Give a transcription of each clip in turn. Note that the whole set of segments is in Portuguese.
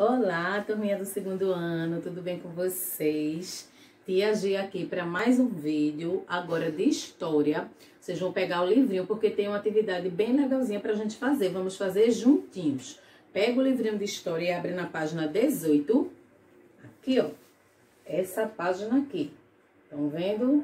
Olá, turminha do segundo ano, tudo bem com vocês? Tia G aqui para mais um vídeo, agora de história. Vocês vão pegar o livrinho porque tem uma atividade bem legalzinha pra gente fazer. Vamos fazer juntinhos. Pega o livrinho de história e abre na página 18. Aqui, ó. Essa página aqui. Estão vendo?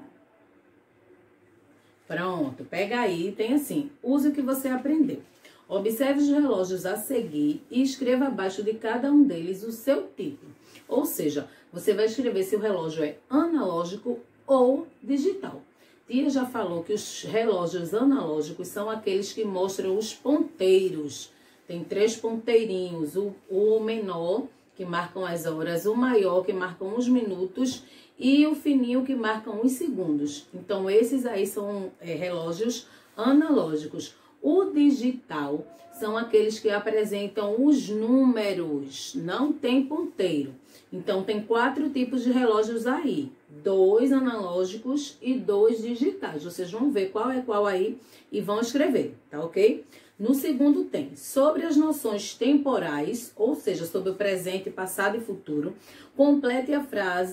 Pronto, pega aí, tem assim, use o que você aprendeu. Observe os relógios a seguir e escreva abaixo de cada um deles o seu tipo. Ou seja, você vai escrever se o relógio é analógico ou digital. Tia já falou que os relógios analógicos são aqueles que mostram os ponteiros. Tem 3 ponteirinhos, o menor, que marcam as horas, o maior, que marcam os minutos, e o fininho, que marcam os segundos. Então, esses aí são relógios analógicos. O digital são aqueles que apresentam os números, não tem ponteiro. Então, tem 4 tipos de relógios aí. 2 analógicos e 2 digitais. Vocês vão ver qual é qual aí e vão escrever, tá ok? No segundo tem, sobre as noções temporais, ou seja, sobre o presente, passado e futuro, complete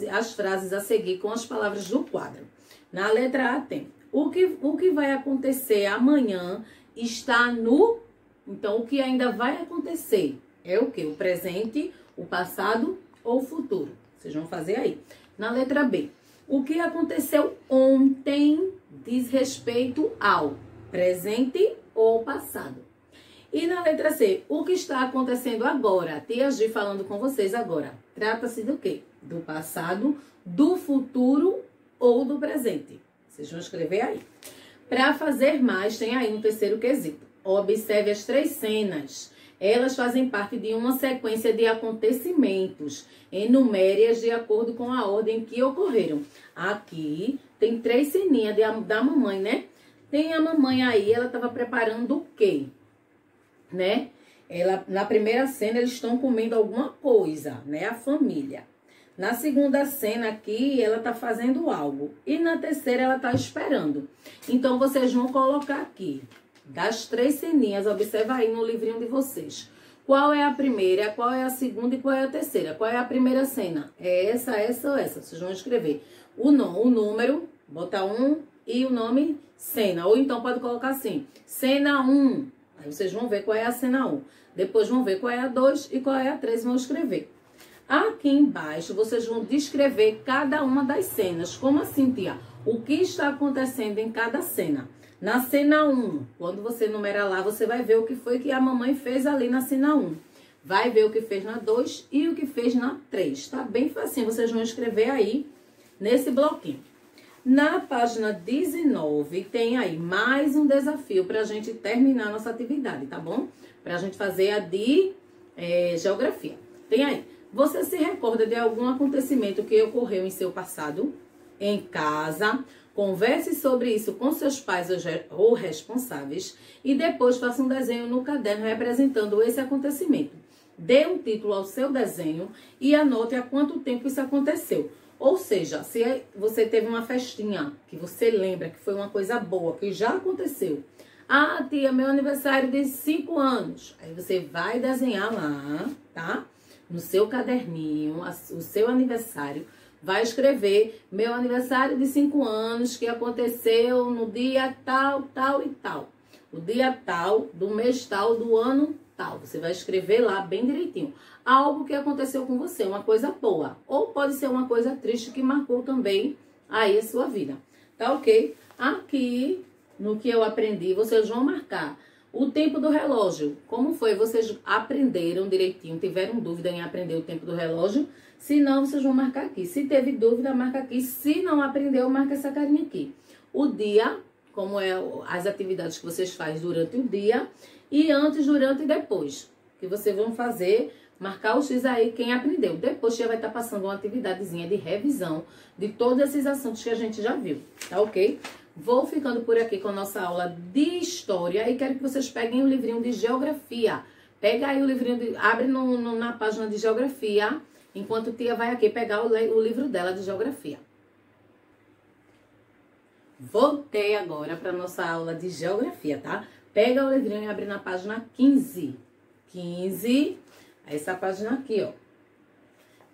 as frases a seguir com as palavras do quadro. Na letra A tem, o que vai acontecer amanhã está no... Então, o que ainda vai acontecer é o quê? O presente, o passado ou o futuro. Vocês vão fazer aí. Na letra B, o que aconteceu ontem diz respeito ao presente ou passado. E na letra C, o que está acontecendo agora? Tia G falando com vocês agora. Trata-se do quê? Do passado, do futuro ou do presente. Vocês vão escrever aí. Para fazer mais, tem aí um terceiro quesito. Observe as 3 cenas. Elas fazem parte de uma sequência de acontecimentos. Enumere-as de acordo com a ordem que ocorreram. Aqui tem 3 ceninhas da mamãe, né? Tem a mamãe aí, ela estava preparando o quê? Né? Na primeira cena, eles estão comendo alguma coisa, né? A família. Na segunda cena aqui, ela tá fazendo algo. E na terceira, ela tá esperando. Então, vocês vão colocar aqui, das 3 ceninhas, observa aí no livrinho de vocês. Qual é a primeira, qual é a segunda e qual é a terceira? Qual é a primeira cena? É essa ou essa? Vocês vão escrever o número, botar 1 e o nome, cena. Ou então pode colocar assim, cena 1. Aí vocês vão ver qual é a cena 1. Depois vão ver qual é a 2 e qual é a 3 e vão escrever. Aqui embaixo, vocês vão descrever cada uma das cenas. Como assim, tia? O que está acontecendo em cada cena? Na cena 1, quando você numera lá, você vai ver o que foi que a mamãe fez ali na cena 1. Vai ver o que fez na 2 e o que fez na 3. Tá bem facinho, vocês vão escrever aí nesse bloquinho. Na página 19, tem aí mais um desafio para a gente terminar a nossa atividade, tá bom? Para a gente fazer a de geografia. Tem aí. Você se recorda de algum acontecimento que ocorreu em seu passado? Em casa, converse sobre isso com seus pais ou responsáveis e depois faça um desenho no caderno representando esse acontecimento. Dê um título ao seu desenho e anote há quanto tempo isso aconteceu. Ou seja, se você teve uma festinha que você lembra que foi uma coisa boa, que já aconteceu. Ah, tia, meu aniversário de 5 anos. Aí você vai desenhar lá, tá? No seu caderninho, o seu aniversário, vai escrever meu aniversário de 5 anos que aconteceu no dia tal, tal e tal. O dia tal, do mês tal, do ano tal. Você vai escrever lá bem direitinho. Algo que aconteceu com você, uma coisa boa. Ou pode ser uma coisa triste que marcou também aí a sua vida. Tá ok? Aqui, no que eu aprendi, vocês vão marcar o tempo do relógio. Como foi? Vocês aprenderam direitinho? Tiveram dúvida em aprender o tempo do relógio? Se não, vocês vão marcar aqui. Se teve dúvida, marca aqui. Se não aprendeu, marca essa carinha aqui. O dia, como é as atividades que vocês fazem durante o dia. E antes, durante e depois. Que vocês vão fazer, marcar o X aí quem aprendeu. Depois já vai estar passando uma atividadezinha de revisão de todos esses assuntos que a gente já viu. Tá ok? Vou ficando por aqui com a nossa aula de história e quero que vocês peguem o livrinho de geografia. Pega aí o livrinho, abre na página de geografia, enquanto tia vai aqui pegar o livro dela de geografia. Voltei agora para nossa aula de geografia, tá? Pega o livrinho e abre na página 15. 15, Essa página aqui, ó.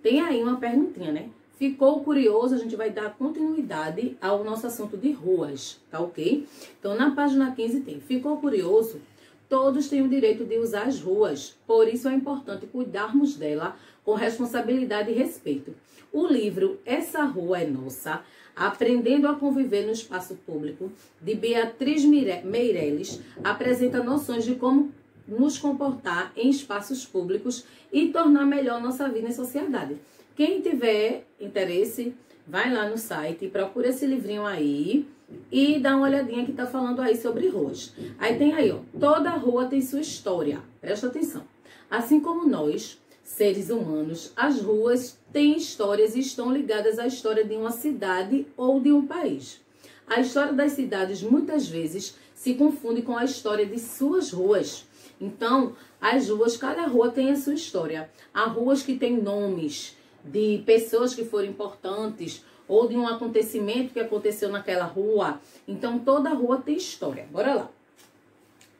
Tem aí uma perguntinha, né? Ficou curioso? A gente vai dar continuidade ao nosso assunto de ruas, tá ok? Então, na página 15 tem, ficou curioso? Todos têm o direito de usar as ruas, por isso é importante cuidarmos dela com responsabilidade e respeito. O livro Essa Rua é Nossa, Aprendendo a Conviver no Espaço Público, de Beatriz Meirelles, apresenta noções de como nos comportar em espaços públicos e tornar melhor nossa vida em sociedade. Quem tiver interesse, vai lá no site, procura esse livrinho aí e dá uma olhadinha que tá falando aí sobre ruas. Aí tem aí, ó, toda rua tem sua história. Presta atenção. Assim como nós, seres humanos, as ruas têm histórias e estão ligadas à história de uma cidade ou de um país. A história das cidades muitas vezes se confunde com a história de suas ruas. Então, as ruas, cada rua tem a sua história. Há ruas que têm nomes de pessoas que foram importantes ou de um acontecimento que aconteceu naquela rua. Então, toda rua tem história. Bora lá.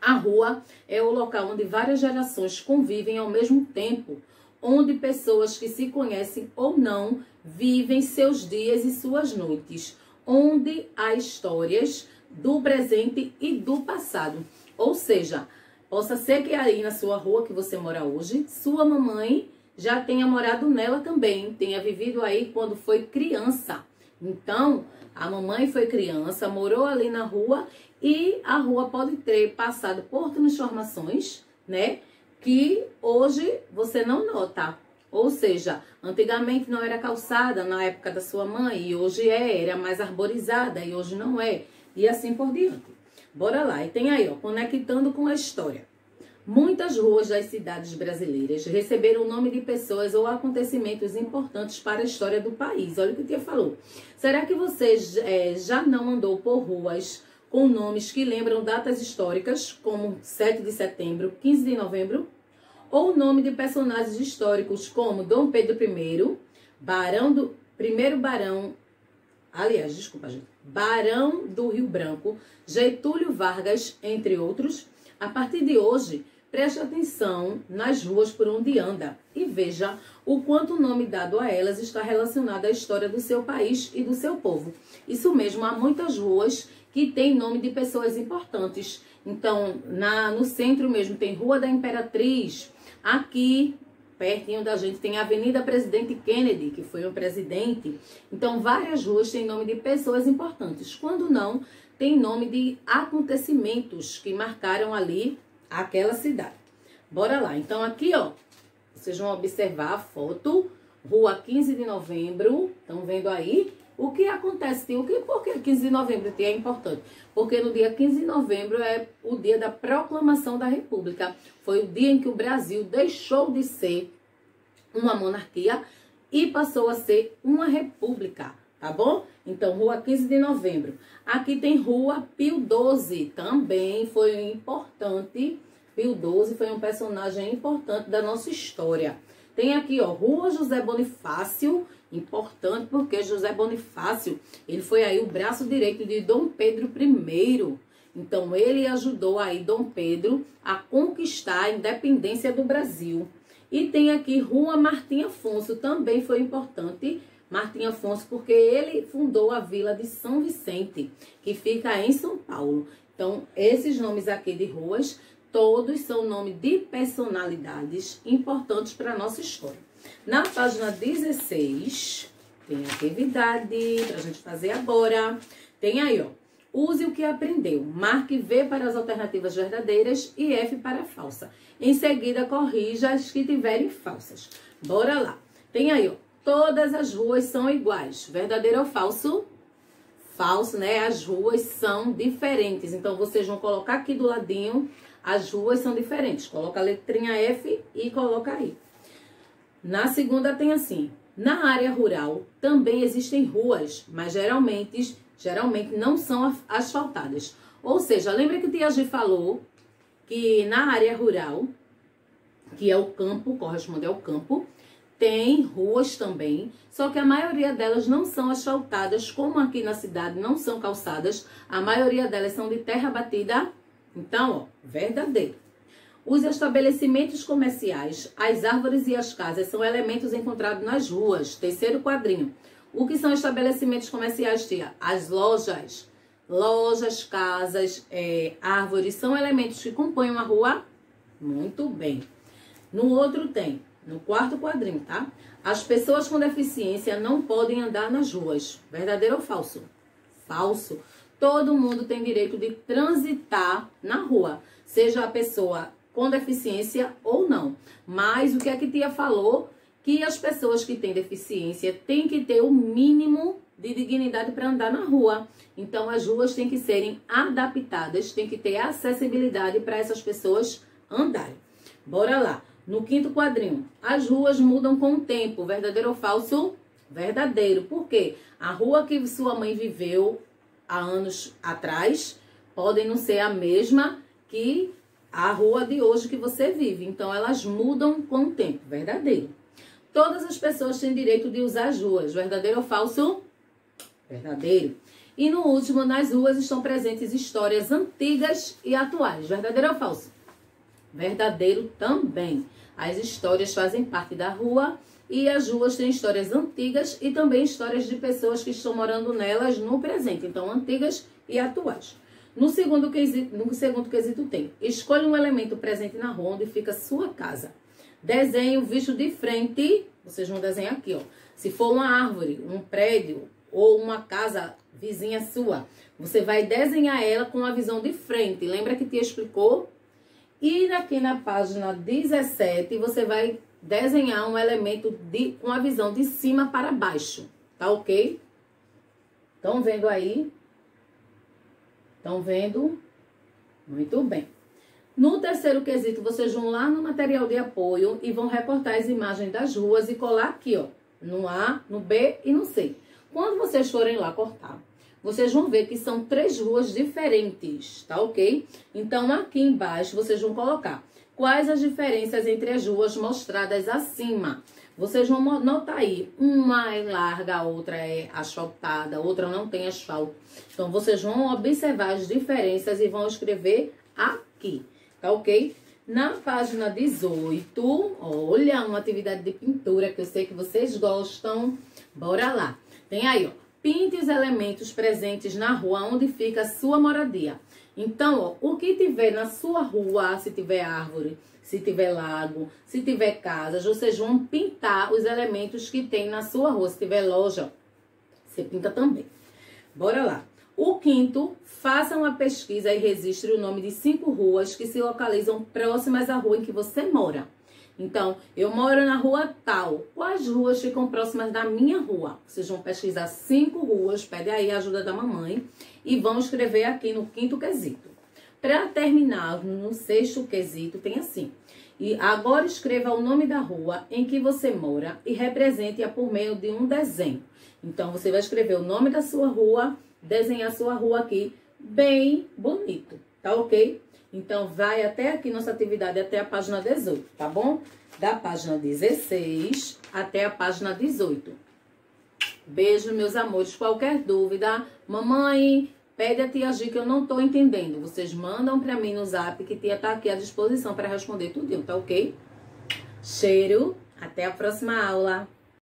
A rua é o local onde várias gerações convivem ao mesmo tempo, onde pessoas que se conhecem ou não vivem seus dias e suas noites, onde há histórias do presente e do passado. Ou seja, possa ser que aí na sua rua que você mora hoje, sua mamãe já tenha morado nela também, tenha vivido aí quando foi criança. Então, a mamãe foi criança, morou ali na rua e a rua pode ter passado por transformações, né? Que hoje você não nota. Ou seja, antigamente não era calçada na época da sua mãe e hoje era mais arborizada e hoje não é. E assim por diante. Bora lá. E tem aí, ó, conectando com a história. Muitas ruas das cidades brasileiras receberam o nome de pessoas ou acontecimentos importantes para a história do país. Olha o que a tia falou. Será que você já não andou por ruas com nomes que lembram datas históricas, como 7 de setembro, 15 de novembro? Ou o nome de personagens históricos, como Dom Pedro I, Barão do Rio Branco, Getúlio Vargas, entre outros? A partir de hoje, preste atenção nas ruas por onde anda e veja o quanto o nome dado a elas está relacionado à história do seu país e do seu povo. Isso mesmo, há muitas ruas que têm nome de pessoas importantes. Então, no centro mesmo tem Rua da Imperatriz. Aqui, pertinho da gente, tem a Avenida Presidente Kennedy, que foi um presidente. Então, várias ruas têm nome de pessoas importantes. Quando não, tem nome de acontecimentos que marcaram ali aquela cidade. Bora lá. Então, aqui, ó, vocês vão observar a foto, Rua 15 de Novembro. Estão vendo aí? O que acontece? Por que 15 de novembro é importante? Porque no dia 15 de novembro é o dia da proclamação da República. Foi o dia em que o Brasil deixou de ser uma monarquia e passou a ser uma república, tá bom? Então, Rua 15 de novembro. Aqui tem Rua Pio XII, também foi importante. Pio XII foi um personagem importante da nossa história. Tem aqui, ó, Rua José Bonifácio, importante porque José Bonifácio, ele foi aí o braço direito de Dom Pedro I. Então, ele ajudou aí Dom Pedro a conquistar a independência do Brasil. E tem aqui Rua Martim Afonso, também foi importante, Martim Afonso, porque ele fundou a Vila de São Vicente, que fica em São Paulo. Então, esses nomes aqui de ruas, todos são nomes de personalidades importantes para a nossa história. Na página 16, tem atividade para a gente fazer agora. Tem aí, ó, use o que aprendeu. Marque V para as alternativas verdadeiras e F para a falsa. Em seguida, corrija as que tiverem falsas. Bora lá. Tem aí, ó, todas as ruas são iguais. Verdadeiro ou falso? Falso, né? As ruas são diferentes. Então, vocês vão colocar aqui do ladinho, as ruas são diferentes. Coloca a letrinha F e coloca aí. Na segunda tem assim, na área rural também existem ruas, mas geralmente não são asfaltadas. Ou seja, lembra que Tia G falou que na área rural, que é o campo, corresponde ao campo, tem ruas também, só que a maioria delas não são asfaltadas, como aqui na cidade não são calçadas, a maioria delas são de terra batida. Então, ó, verdadeiro. Os estabelecimentos comerciais, as árvores e as casas são elementos encontrados nas ruas. Terceiro quadrinho. O que são estabelecimentos comerciais, tia? As lojas. Lojas, casas, árvores são elementos que compõem uma rua? Muito bem. No outro tem, no quarto quadrinho, tá? As pessoas com deficiência não podem andar nas ruas. Verdadeiro ou falso? Falso. Todo mundo tem direito de transitar na rua, seja a pessoa com deficiência ou não. Mas o que a tia falou? Que as pessoas que têm deficiência têm que ter o mínimo de dignidade para andar na rua. Então, as ruas têm que serem adaptadas, tem que ter acessibilidade para essas pessoas andarem. Bora lá. No quinto quadrinho, as ruas mudam com o tempo. Verdadeiro ou falso? Verdadeiro. Por quê? A rua que sua mãe viveu há anos atrás pode não ser a mesma que a rua de hoje que você vive. Então, elas mudam com o tempo. Verdadeiro. Todas as pessoas têm direito de usar as ruas. Verdadeiro ou falso? Verdadeiro. E no último, nas ruas estão presentes histórias antigas e atuais. Verdadeiro ou falso? Verdadeiro também. As histórias fazem parte da rua e as ruas têm histórias antigas e também histórias de pessoas que estão morando nelas no presente. Então, antigas e atuais. No segundo quesito tem: escolha um elemento presente na rua onde fica sua casa. Desenho visto de frente. Vocês vão desenhar aqui, ó. Se for uma árvore, um prédio ou uma casa vizinha sua, você vai desenhar ela com a visão de frente. Lembra que te explicou? E aqui na página 17, você vai desenhar um elemento com a visão de cima para baixo. Tá ok? Estão vendo aí? Estão vendo? Muito bem. No terceiro quesito, vocês vão lá no material de apoio e vão recortar as imagens das ruas e colar aqui, ó. No A, no B e no C. Quando vocês forem lá cortar, vocês vão ver que são 3 ruas diferentes, tá ok? Então, aqui embaixo, vocês vão colocar quais as diferenças entre as ruas mostradas acima. Vocês vão notar aí, uma é larga, a outra é asfaltada, a outra não tem asfalto. Então, vocês vão observar as diferenças e vão escrever aqui, tá ok? Na página 18, olha, uma atividade de pintura que eu sei que vocês gostam. Bora lá. Tem aí, ó. Pinte os elementos presentes na rua onde fica a sua moradia. Então, ó, o que tiver na sua rua, se tiver árvore, se tiver lago, se tiver casas, vocês vão pintar os elementos que tem na sua rua. Se tiver loja, você pinta também. Bora lá. O quinto, faça uma pesquisa e registre o nome de 5 ruas que se localizam próximas à rua em que você mora. Então, eu moro na rua tal. Quais ruas ficam próximas da minha rua? Vocês vão pesquisar 5 ruas, pede aí a ajuda da mamãe e vão escrever aqui no quinto quesito. Para terminar, no sexto quesito, tem assim. E agora escreva o nome da rua em que você mora e represente-a por meio de um desenho. Então, você vai escrever o nome da sua rua, desenhar a sua rua aqui, bem bonito, tá ok? Então, vai até aqui nossa atividade, até a página 18, tá bom? Da página 16 até a página 18. Beijo, meus amores. Qualquer dúvida, mamãe, pede a tia Gi que eu não tô entendendo. Vocês mandam pra mim no zap que tia tá aqui à disposição para responder tudo, tá ok? Cheiro, até a próxima aula.